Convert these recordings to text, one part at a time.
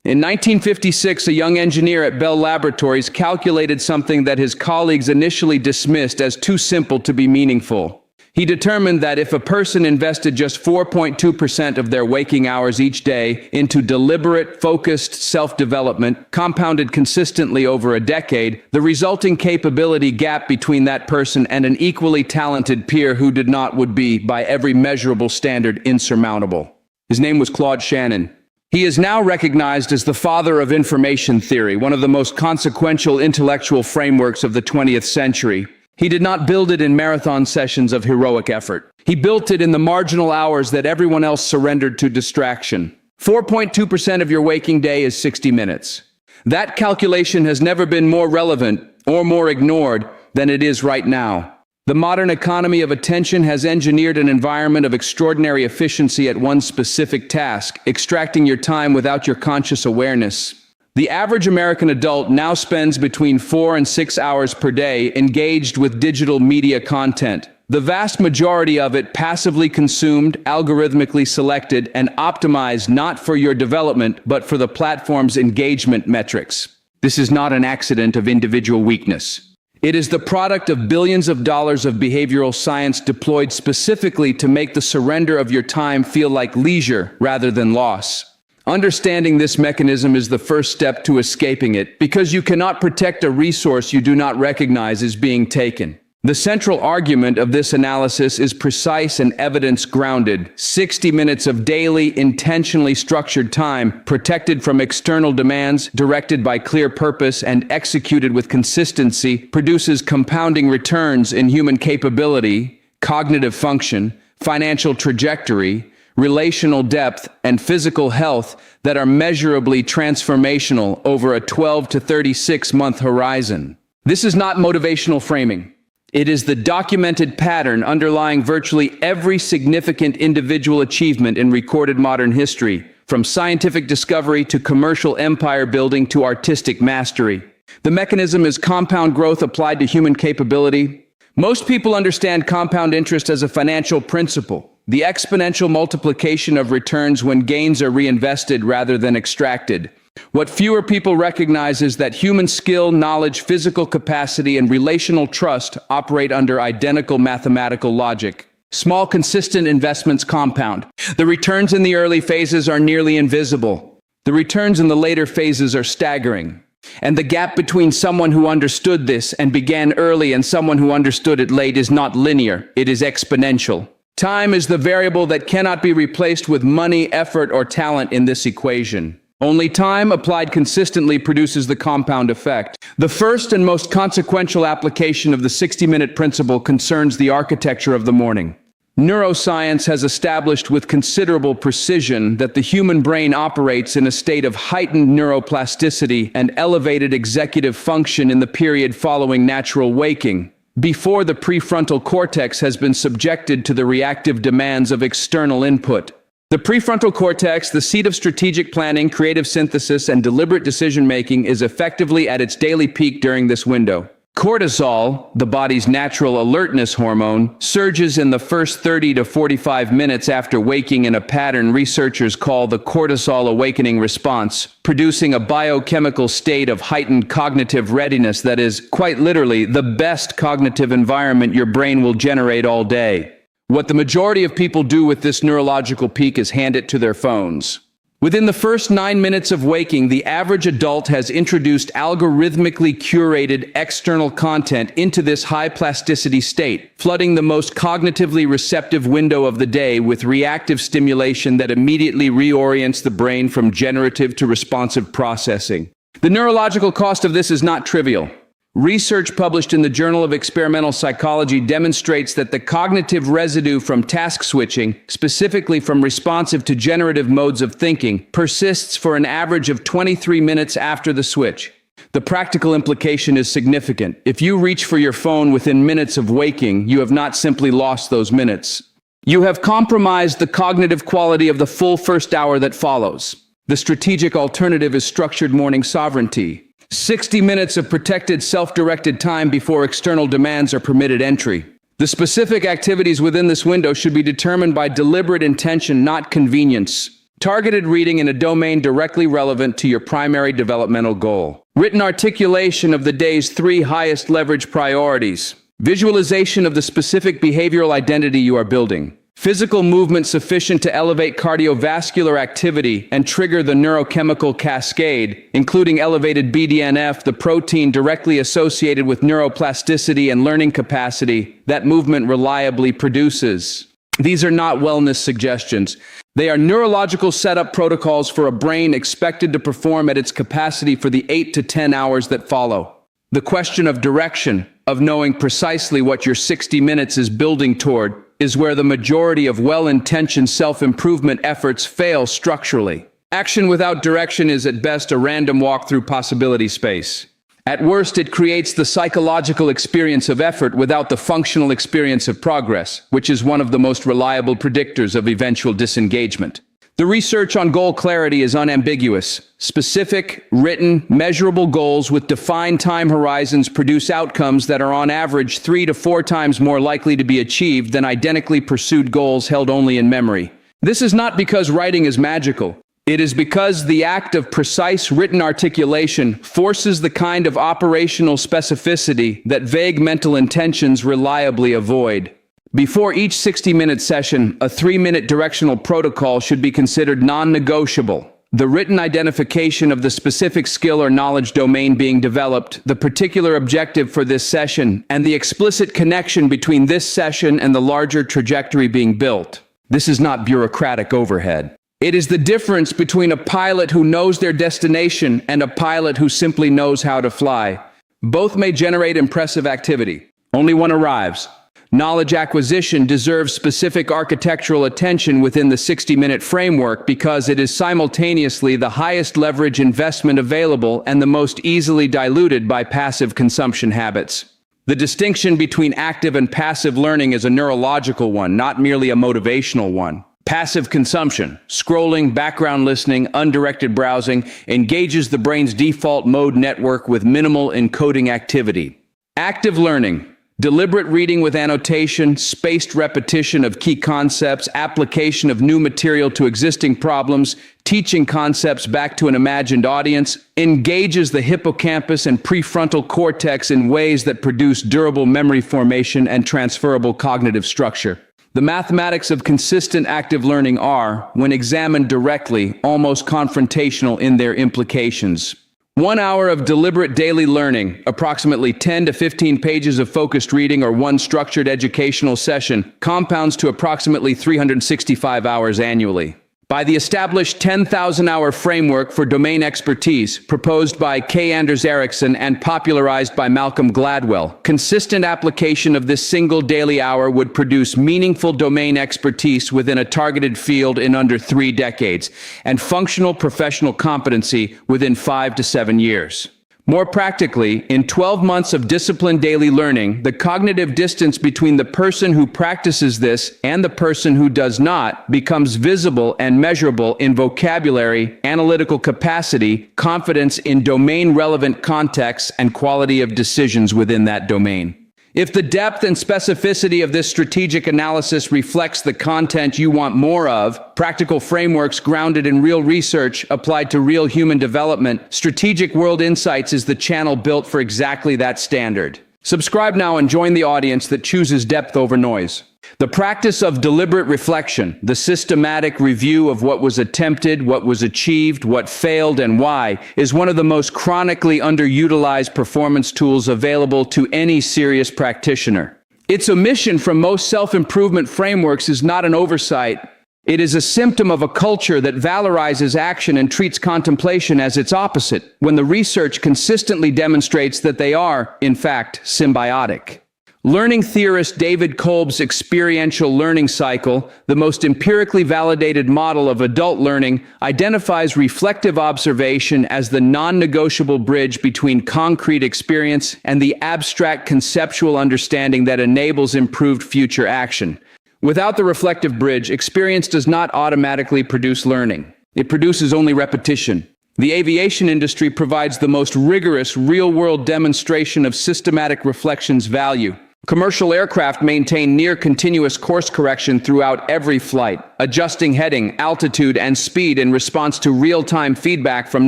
In 1956, a young engineer at Bell Laboratories calculated something that his colleagues initially dismissed as too simple to be meaningful. He determined that if a person invested just 4.2% of their waking hours each day into deliberate, focused self-development, compounded consistently over a decade, the resulting capability gap between that person and an equally talented peer who did not would be, by every measurable standard, insurmountable. His name was Claude Shannon. He is now recognized as the father of information theory, one of the most consequential intellectual frameworks of the 20th century. He did not build it in marathon sessions of heroic effort. He built it in the marginal hours that everyone else surrendered to distraction. 4.2% of your waking day is 60 minutes. That calculation has never been more relevant or more ignored than it is right now. The modern economy of attention has engineered an environment of extraordinary efficiency at one specific task, extracting your time without your conscious awareness. The average American adult now spends between 4 and 6 hours per day engaged with digital media content. The vast majority of it passively consumed, algorithmically selected, and optimized not for your development, but for the platform's engagement metrics. This is not an accident of individual weakness. It is the product of billions of dollars of behavioral science deployed specifically to make the surrender of your time feel like leisure rather than loss. Understanding this mechanism is the first step to escaping it, because you cannot protect a resource you do not recognize is being taken. The central argument of this analysis is precise and evidence-grounded. 60 minutes of daily, intentionally structured time, protected from external demands, directed by clear purpose, and executed with consistency, produces compounding returns in human capability, cognitive function, financial trajectory, relational depth, and physical health that are measurably transformational over a 12 to 36-month horizon. This is not motivational framing. It is the documented pattern underlying virtually every significant individual achievement in recorded modern history, from scientific discovery to commercial empire building to artistic mastery. The mechanism is compound growth applied to human capability. Most people understand compound interest as a financial principle, the exponential multiplication of returns when gains are reinvested rather than extracted. What fewer people recognize is that human skill, knowledge, physical capacity, and relational trust operate under identical mathematical logic. Small, consistent investments compound. The returns in the early phases are nearly invisible. The returns in the later phases are staggering. And the gap between someone who understood this and began early and someone who understood it late is not linear, it is exponential. Time is the variable that cannot be replaced with money, effort, or talent in this equation. Only time applied consistently produces the compound effect. The first and most consequential application of the 60-minute principle concerns the architecture of the morning. Neuroscience has established with considerable precision that the human brain operates in a state of heightened neuroplasticity and elevated executive function in the period following natural waking, before the prefrontal cortex has been subjected to the reactive demands of external input. The prefrontal cortex, the seat of strategic planning, creative synthesis, and deliberate decision-making, is effectively at its daily peak during this window. Cortisol, the body's natural alertness hormone, surges in the first 30 to 45 minutes after waking in a pattern researchers call the cortisol awakening response, producing a biochemical state of heightened cognitive readiness that is, quite literally, the best cognitive environment your brain will generate all day. What the majority of people do with this neurological peak is hand it to their phones. Within the first 9 minutes of waking, the average adult has introduced algorithmically curated external content into this high plasticity state, flooding the most cognitively receptive window of the day with reactive stimulation that immediately reorients the brain from generative to responsive processing. The neurological cost of this is not trivial. Research published in the Journal of Experimental Psychology demonstrates that the cognitive residue from task switching, specifically from responsive to generative modes of thinking, persists for an average of 23 minutes after the switch. The practical implication is significant. If you reach for your phone within minutes of waking, you have not simply lost those minutes. You have compromised the cognitive quality of the full first hour that follows. The strategic alternative is structured morning sovereignty. 60 minutes of protected, self-directed time before external demands are permitted entry. The specific activities within this window should be determined by deliberate intention, not convenience. Targeted reading in a domain directly relevant to your primary developmental goal. Written articulation of the day's 3 highest leverage priorities. Visualization of the specific behavioral identity you are building. Physical movement sufficient to elevate cardiovascular activity and trigger the neurochemical cascade, including elevated BDNF, the protein directly associated with neuroplasticity and learning capacity that movement reliably produces. These are not wellness suggestions. They are neurological setup protocols for a brain expected to perform at its capacity for the 8 to 10 hours that follow. The question of direction, of knowing precisely what your 60 minutes is building toward, is where the majority of well-intentioned self-improvement efforts fail structurally. Action without direction is at best a random walk through possibility space. At worst, it creates the psychological experience of effort without the functional experience of progress, which is one of the most reliable predictors of eventual disengagement. The research on goal clarity is unambiguous. Specific, written, measurable goals with defined time horizons produce outcomes that are on average 3 to 4 times more likely to be achieved than identically pursued goals held only in memory. This is not because writing is magical. It is because the act of precise written articulation forces the kind of operational specificity that vague mental intentions reliably avoid. Before each 60-minute session, a 3-minute directional protocol should be considered non-negotiable. The written identification of the specific skill or knowledge domain being developed, the particular objective for this session, and the explicit connection between this session and the larger trajectory being built. This is not bureaucratic overhead. It is the difference between a pilot who knows their destination and a pilot who simply knows how to fly. Both may generate impressive activity. Only one arrives. Knowledge acquisition deserves specific architectural attention within the 60-minute framework because it is simultaneously the highest leverage investment available and the most easily diluted by passive consumption habits. The distinction between active and passive learning is a neurological one, not merely a motivational one. Passive consumption, scrolling, background listening, undirected browsing, engages the brain's default mode network with minimal encoding activity. Active learning, deliberate reading with annotation, spaced repetition of key concepts, application of new material to existing problems, teaching concepts back to an imagined audience, engages the hippocampus and prefrontal cortex in ways that produce durable memory formation and transferable cognitive structure. The mathematics of consistent active learning are, when examined directly, almost confrontational in their implications. 1 hour of deliberate daily learning, approximately 10 to 15 pages of focused reading or one structured educational session, compounds to approximately 365 hours annually. By the established 10,000-hour framework for domain expertise, proposed by K. Anders Ericsson and popularized by Malcolm Gladwell, consistent application of this single daily hour would produce meaningful domain expertise within a targeted field in under 3 decades, and functional professional competency within 5 to 7 years. More practically, in 12 months of disciplined daily learning, the cognitive distance between the person who practices this and the person who does not becomes visible and measurable in vocabulary, analytical capacity, confidence in domain-relevant contexts, and quality of decisions within that domain. If the depth and specificity of this strategic analysis reflects the content you want more of, practical frameworks grounded in real research applied to real human development, Strategic World Insights is the channel built for exactly that standard. Subscribe now and join the audience that chooses depth over noise. The practice of deliberate reflection, the systematic review of what was attempted, what was achieved, what failed, and why, is one of the most chronically underutilized performance tools available to any serious practitioner. Its omission from most self-improvement frameworks is not an oversight. It is a symptom of a culture that valorizes action and treats contemplation as its opposite, when the research consistently demonstrates that they are, in fact, symbiotic. Learning theorist David Kolb's experiential learning cycle, the most empirically validated model of adult learning, identifies reflective observation as the non-negotiable bridge between concrete experience and the abstract conceptual understanding that enables improved future action. Without the reflective bridge, experience does not automatically produce learning. It produces only repetition. The aviation industry provides the most rigorous real-world demonstration of systematic reflection's value. Commercial aircraft maintain near-continuous course correction throughout every flight, adjusting heading, altitude, and speed in response to real-time feedback from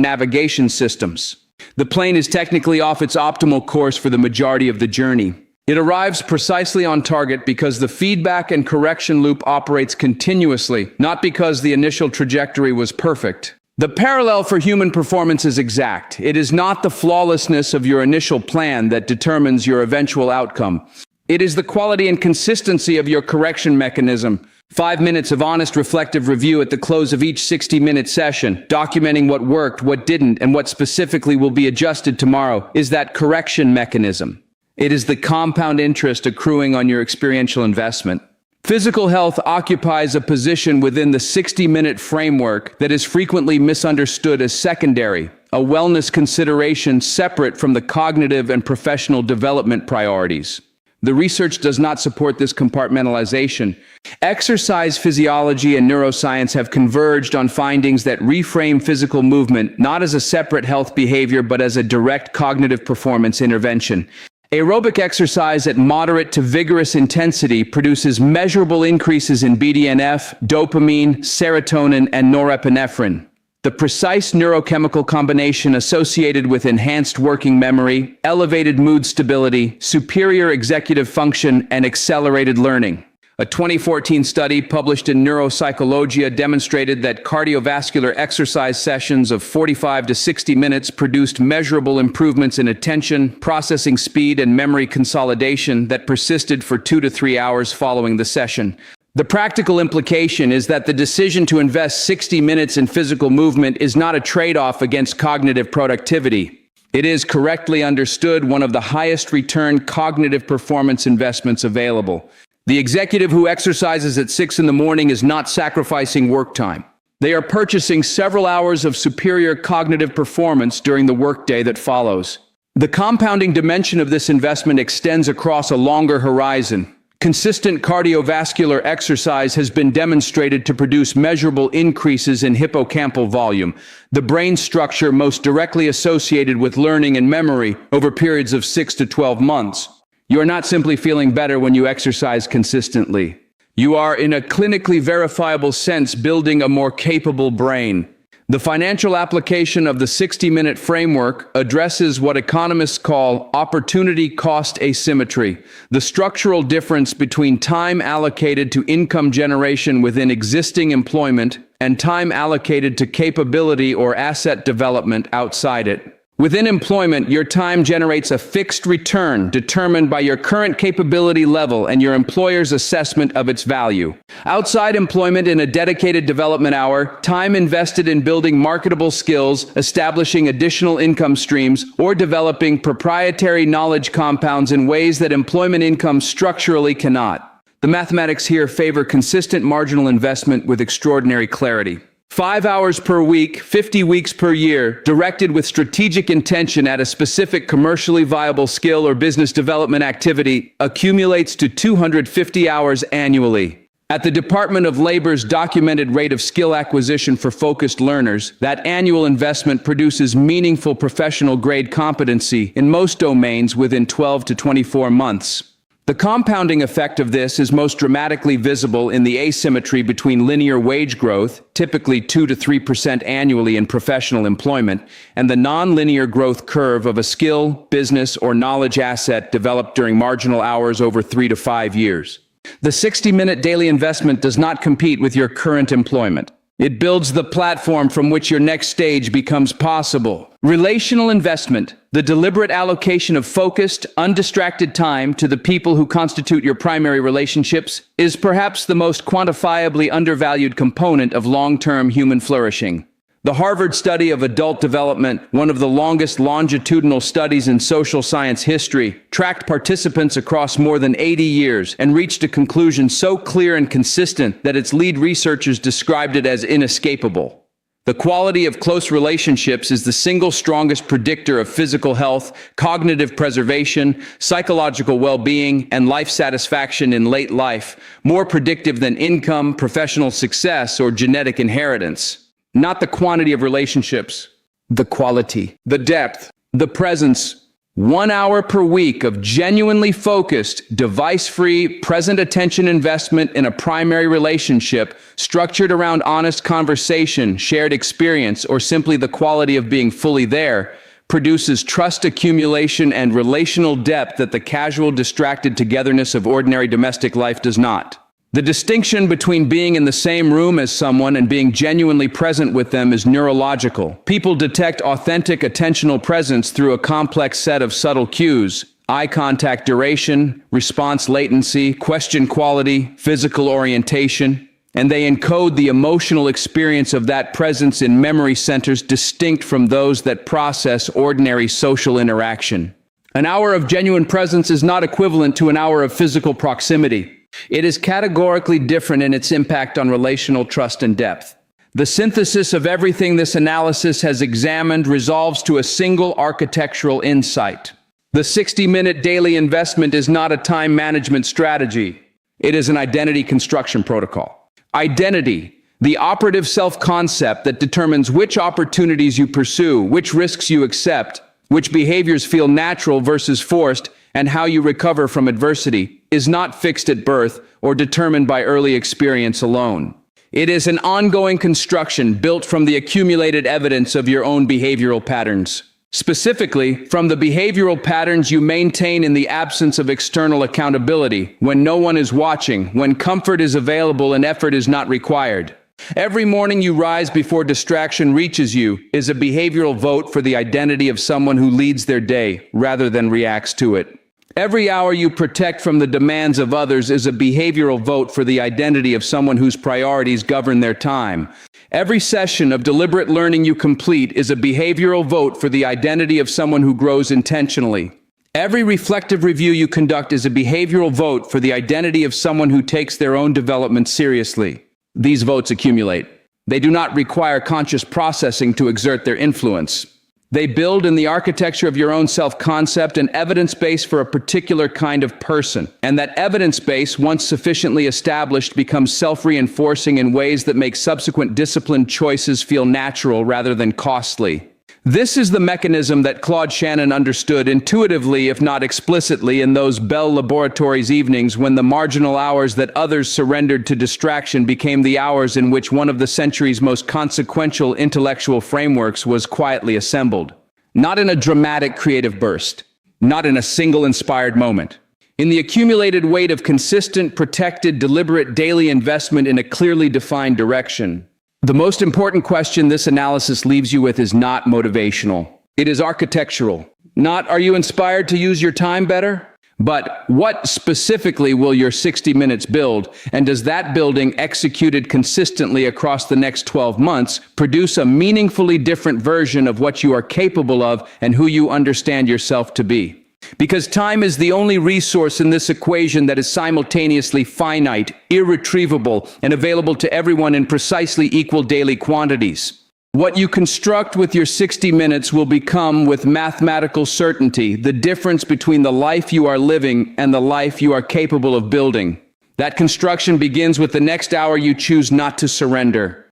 navigation systems. The plane is technically off its optimal course for the majority of the journey. It arrives precisely on target because the feedback and correction loop operates continuously, not because the initial trajectory was perfect. The parallel for human performance is exact. It is not the flawlessness of your initial plan that determines your eventual outcome. It is the quality and consistency of your correction mechanism. 5 minutes of honest reflective review at the close of each 60-minute session, documenting what worked, what didn't, and what specifically will be adjusted tomorrow, is that correction mechanism. It is the compound interest accruing on your experiential investment. Physical health occupies a position within the 60-minute framework that is frequently misunderstood as secondary, a wellness consideration separate from the cognitive and professional development priorities. The research does not support this compartmentalization. Exercise physiology and neuroscience have converged on findings that reframe physical movement not as a separate health behavior but as a direct cognitive performance intervention. Aerobic exercise at moderate to vigorous intensity produces measurable increases in BDNF, dopamine, serotonin, and norepinephrine. The precise neurochemical combination associated with enhanced working memory, elevated mood stability, superior executive function, and accelerated learning. A 2014 study published in Neuropsychologia demonstrated that cardiovascular exercise sessions of 45 to 60 minutes produced measurable improvements in attention, processing speed, and memory consolidation that persisted for 2 to 3 hours following the session. The practical implication is that the decision to invest 60 minutes in physical movement is not a trade-off against cognitive productivity. It is, correctly understood, one of the highest return cognitive performance investments available. The executive who exercises at 6 in the morning is not sacrificing work time. They are purchasing several hours of superior cognitive performance during the workday that follows. The compounding dimension of this investment extends across a longer horizon. Consistent cardiovascular exercise has been demonstrated to produce measurable increases in hippocampal volume, the brain structure most directly associated with learning and memory, over periods of 6 to 12 months. You are not simply feeling better when you exercise consistently. You are, in a clinically verifiable sense, building a more capable brain. The financial application of the 60-minute framework addresses what economists call opportunity cost asymmetry, the structural difference between time allocated to income generation within existing employment and time allocated to capability or asset development outside it. Within employment, your time generates a fixed return determined by your current capability level and your employer's assessment of its value. Outside employment, in a dedicated development hour, time invested in building marketable skills, establishing additional income streams, or developing proprietary knowledge compounds in ways that employment income structurally cannot. The mathematics here favor consistent marginal investment with extraordinary clarity. 5 hours per week, 50 weeks per year, directed with strategic intention at a specific commercially viable skill or business development activity, accumulates to 250 hours annually. At the Department of Labor's documented rate of skill acquisition for focused learners, that annual investment produces meaningful professional-grade competency in most domains within 12 to 24 months. The compounding effect of this is most dramatically visible in the asymmetry between linear wage growth, typically 2 to 3% annually in professional employment, and the non-linear growth curve of a skill, business, or knowledge asset developed during marginal hours over 3 to 5 years. The 60-minute daily investment does not compete with your current employment. It builds the platform from which your next stage becomes possible. Relational investment, the deliberate allocation of focused, undistracted time to the people who constitute your primary relationships, is perhaps the most quantifiably undervalued component of long-term human flourishing. The Harvard study of adult development, one of the longest longitudinal studies in social science history, tracked participants across more than 80 years and reached a conclusion so clear and consistent that its lead researchers described it as inescapable. The quality of close relationships is the single strongest predictor of physical health, cognitive preservation, psychological well-being, and life satisfaction in late life, more predictive than income, professional success, or genetic inheritance. Not the quantity of relationships, the quality, the depth, the presence. 1 hour per week of genuinely focused, device-free, present attention investment in a primary relationship structured around honest conversation, shared experience, or simply the quality of being fully there produces trust accumulation and relational depth that the casual, distracted togetherness of ordinary domestic life does not. The distinction between being in the same room as someone and being genuinely present with them is neurological. People detect authentic attentional presence through a complex set of subtle cues: eye contact duration, response latency, question quality, physical orientation, and they encode the emotional experience of that presence in memory centers distinct from those that process ordinary social interaction. An hour of genuine presence is not equivalent to an hour of physical proximity. It is categorically different in its impact on relational trust and depth. The synthesis of everything this analysis has examined resolves to a single architectural insight. The 60-minute daily investment is not a time management strategy. It is an identity construction protocol. Identity, the operative self-concept that determines which opportunities you pursue, which risks you accept, which behaviors feel natural versus forced, and how you recover from adversity, is not fixed at birth or determined by early experience alone. It is an ongoing construction built from the accumulated evidence of your own behavioral patterns. Specifically, from the behavioral patterns you maintain in the absence of external accountability, when no one is watching, when comfort is available and effort is not required. Every morning you rise before distraction reaches you is a behavioral vote for the identity of someone who leads their day rather than reacts to it. Every hour you protect from the demands of others is a behavioral vote for the identity of someone whose priorities govern their time. Every session of deliberate learning you complete is a behavioral vote for the identity of someone who grows intentionally. Every reflective review you conduct is a behavioral vote for the identity of someone who takes their own development seriously. These votes accumulate. They do not require conscious processing to exert their influence. They build in the architecture of your own self-concept an evidence base for a particular kind of person. And that evidence base, once sufficiently established, becomes self-reinforcing in ways that make subsequent disciplined choices feel natural rather than costly. This is the mechanism that Claude Shannon understood intuitively, if not explicitly, in those Bell Laboratories evenings when the marginal hours that others surrendered to distraction became the hours in which one of the century's most consequential intellectual frameworks was quietly assembled. Not in a dramatic creative burst, not in a single inspired moment. In the accumulated weight of consistent, protected, deliberate daily investment in a clearly defined direction. The most important question this analysis leaves you with is not motivational. It is architectural. Not, are you inspired to use your time better? But what specifically will your 60 minutes build? And does that building, executed consistently across the next 12 months, produce a meaningfully different version of what you are capable of and who you understand yourself to be? Because time is the only resource in this equation that is simultaneously finite, irretrievable, and available to everyone in precisely equal daily quantities. What you construct with your 60 minutes will become, with mathematical certainty, the difference between the life you are living and the life you are capable of building. That construction begins with the next hour you choose not to surrender.